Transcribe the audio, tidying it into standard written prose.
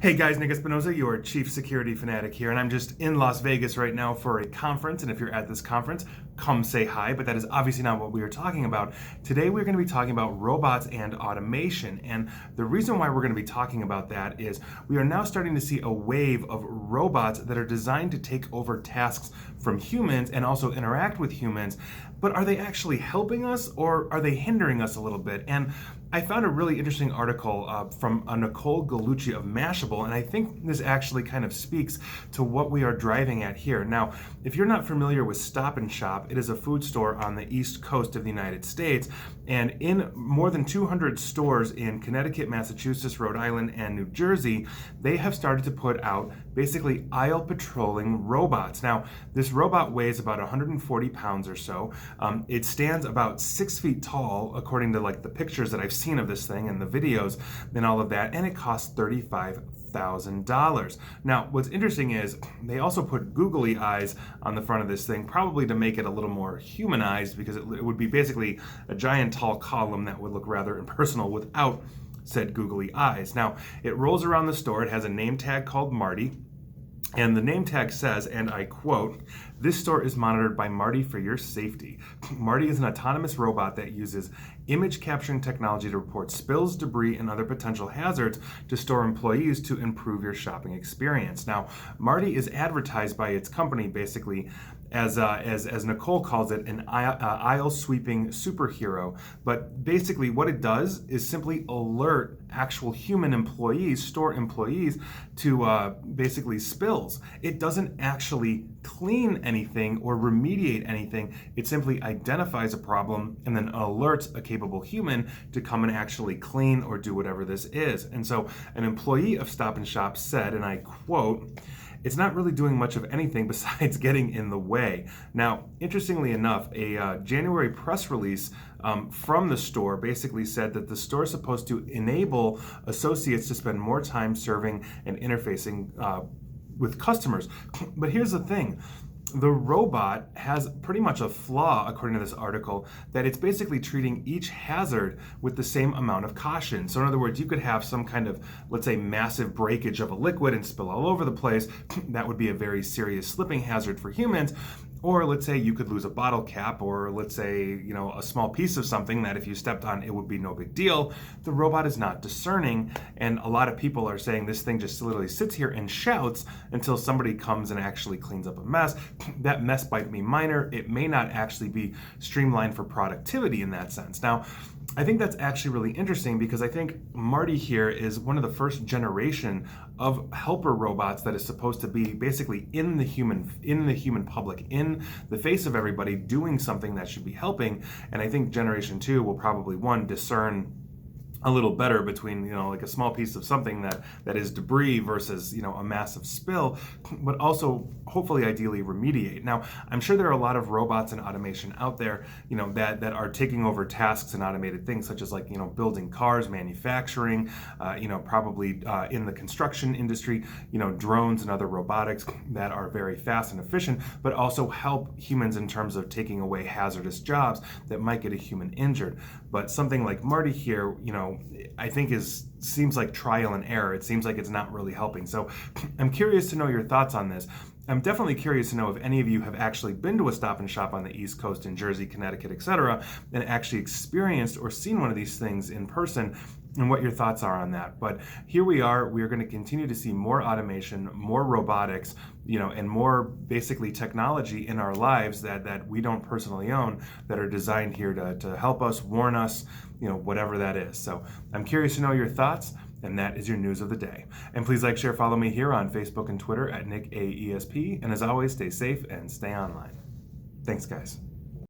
Hey guys, Nick Espinoza, your chief security fanatic here, and I'm just in Las Vegas right now for a conference, and if you're at this conference, come say hi, but that is obviously not what we are talking about. Today we're going to be talking about robots and automation, and the reason why we're going to be talking about that is we are now starting to see a wave of robots that are designed to take over tasks from humans and also interact with humans, but are they actually helping us or are they hindering us a little bit? And I found a really interesting article from Nicole Gallucci of Mashable, and I think this actually kind of speaks to what we are driving at here. Now, if you're not familiar with Stop and Shop, it is a food store on the East Coast of the United States, and in more than 200 stores in Connecticut, Massachusetts, Rhode Island, and New Jersey, they have started to put out basically aisle patrolling robots. Now, this robot weighs about 140 pounds or so. It stands about 6 feet tall, according to like the pictures that I've seen of this thing and the videos and all of that, and it costs $35,000. Now, what's interesting is they also put googly eyes on the front of this thing, probably to make it a little more humanized, because it would be basically a giant tall column that would look rather impersonal without said googly eyes. Now, it rolls around the store. It has a name tag called Marty. And the name tag says, and I quote, "This store is monitored by Marty for your safety." Marty is an autonomous robot that uses image capturing technology to report spills, debris, and other potential hazards to store employees to improve your shopping experience. Now, Marty is advertised by its company basically as Nicole calls it, an aisle sweeping superhero. But basically what it does is simply alert actual human employees, store employees, to basically spills. It doesn't actually clean anything or remediate anything. It simply identifies a problem and then alerts a capable human to come and actually clean or do whatever this is. And so an employee of Stop and Shop said, and I quote, "It's not really doing much of anything besides getting in the way." Now, interestingly enough, a January press release from the store basically said that the store is supposed to enable associates to spend more time serving and interfacing with customers. But here's the thing. The robot has pretty much a flaw, according to this article, that it's basically treating each hazard with the same amount of caution. So in other words, you could have some kind of, let's say, massive breakage of a liquid and spill all over the place. That would be a very serious slipping hazard for humans. Or let's say you could lose a bottle cap, or let's say, a small piece of something that if you stepped on, it would be no big deal. The robot is not discerning, and a lot of people are saying this thing just literally sits here and shouts until somebody comes and actually cleans up a mess. That mess might be minor. It may not actually be streamlined for productivity in that sense. Now, I think that's actually really interesting, because I think Marty here is one of the first generation of helper robots that is supposed to be basically in the human public, in the face of everybody, doing something that should be helping. And I think generation 2 will probably, one, discern a little better between, like a small piece of something that is debris versus, a massive spill, but also hopefully ideally remediate. Now, I'm sure there are a lot of robots and automation out there, that are taking over tasks and automated things such as building cars, manufacturing, probably in the construction industry, drones and other robotics that are very fast and efficient, but also help humans in terms of taking away hazardous jobs that might get a human injured. But something like Marty here, I think seems like trial and error. It seems like it's not really helping. So I'm curious to know your thoughts on this. I'm definitely curious to know if any of you have actually been to a Stop and Shop on the East Coast in Jersey, Connecticut, etc., and actually experienced or seen one of these things in person, and what your thoughts are on that. But here we are going to continue to see more automation, more robotics, and more basically technology in our lives that we don't personally own, that are designed here to help us, warn us, whatever that is. So I'm curious to know your thoughts, and that is your news of the day. And please like, share, follow me here on Facebook and Twitter at NickAESP. And as always, stay safe and stay online. Thanks, guys.